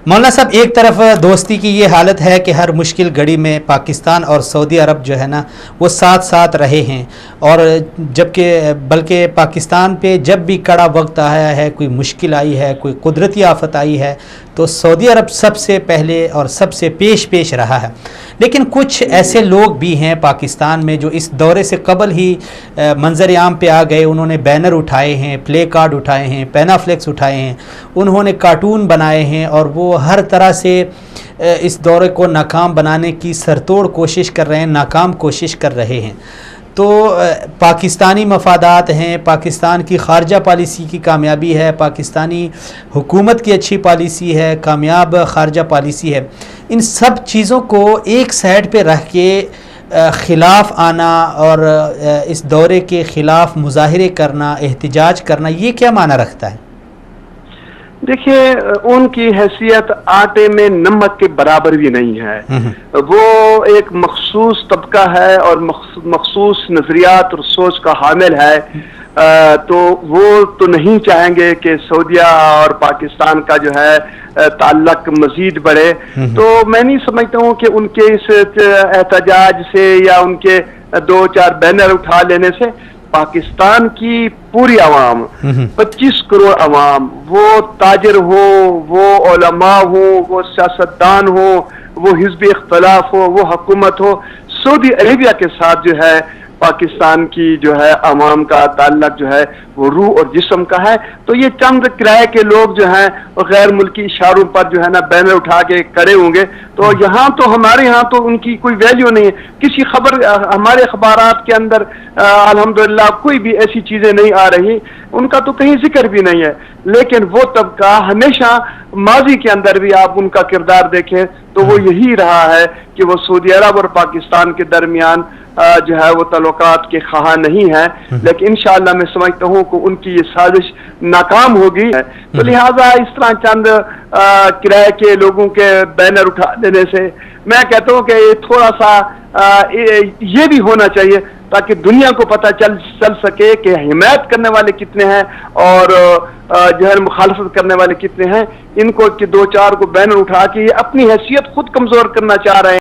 مولانا صاحب، ایک طرف دوستی کی یہ حالت ہے کہ ہر مشکل گھڑی میں پاکستان اور سعودی عرب جو ہے نا وہ ساتھ ساتھ رہے ہیں، اور بلکہ پاکستان پہ جب بھی کڑا وقت آیا ہے، کوئی مشکل آئی ہے، کوئی قدرتی آفت آئی ہے، تو سعودی عرب سب سے پہلے اور سب سے پیش رہا ہے۔ لیکن کچھ ایسے لوگ بھی ہیں پاکستان میں جو اس دورے سے قبل ہی منظر عام پہ آ گئے، انہوں نے بینر اٹھائے ہیں، پلے کارڈ اٹھائے ہیں، پینا فلیکس اٹھائے ہیں، انہوں نے کارٹون بنائے ہیں، اور وہ ہر طرح سے اس دورے کو ناکام بنانے کی سرتوڑ کوشش کر رہے ہیں، ناکام کوشش کر رہے ہیں۔ تو پاکستانی مفادات ہیں، پاکستان کی خارجہ پالیسی کی کامیابی ہے، پاکستانی حکومت کی اچھی پالیسی ہے، کامیاب خارجہ پالیسی ہے، ان سب چیزوں کو ایک سائڈ پہ رکھ کے خلاف آنا اور اس دورے کے خلاف مظاہرے کرنا، احتجاج کرنا، یہ کیا معنی رکھتا ہے؟ دیکھیے، ان کی حیثیت آٹے میں نمک کے برابر بھی نہیں ہے۔ وہ ایک مخصوص طبقہ ہے اور مخصوص نظریات اور سوچ کا حامل ہے، تو وہ تو نہیں چاہیں گے کہ سعودیہ اور پاکستان کا جو ہے تعلق مزید بڑھے۔ تو میں نہیں سمجھتا ہوں کہ ان کے اس احتجاج سے یا ان کے 2-4 بینر اٹھا لینے سے پاکستان کی پوری عوام، 25 کروڑ عوام، وہ تاجر ہو، وہ علماء ہو، وہ سیاستدان ہو، وہ حزب اختلاف ہو، وہ حکومت ہو، سعودی عربیہ کے ساتھ جو ہے پاکستان کی جو ہے عوام کا تعلق جو ہے وہ روح اور جسم کا ہے۔ تو یہ چند کرائے کے لوگ جو ہیں غیر ملکی اشاروں پر جو ہے نا بینر اٹھا کے کھڑے ہوں گے، تو یہاں تو ہمارے یہاں تو ان کی کوئی ویلیو نہیں ہے۔ کسی خبر ہمارے اخبارات کے اندر الحمدللہ کوئی بھی ایسی چیزیں نہیں آ رہی، ان کا تو کہیں ذکر بھی نہیں ہے۔ لیکن وہ طبقہ ہمیشہ ماضی کے اندر بھی آپ ان کا کردار دیکھیں تو وہ یہی رہا ہے کہ وہ سعودی عرب اور پاکستان کے درمیان جو ہے وہ تعلقات کے خواہاں نہیں ہے، لیکن انشاءاللہ میں سمجھتا ہوں کہ ان کی یہ سازش ناکام ہوگی۔ تو لہٰذا اس طرح چند کرائے کے لوگوں کے بینر اٹھا دینے سے میں کہتا ہوں کہ تھوڑا سا یہ بھی ہونا چاہیے تاکہ دنیا کو پتہ چل سکے کہ حمایت کرنے والے کتنے ہیں اور جو ہے مخالفت کرنے والے کتنے ہیں۔ ان کو کہ 2-4 کو بینر اٹھا کے یہ اپنی حیثیت خود کمزور کرنا چاہ رہے ہیں۔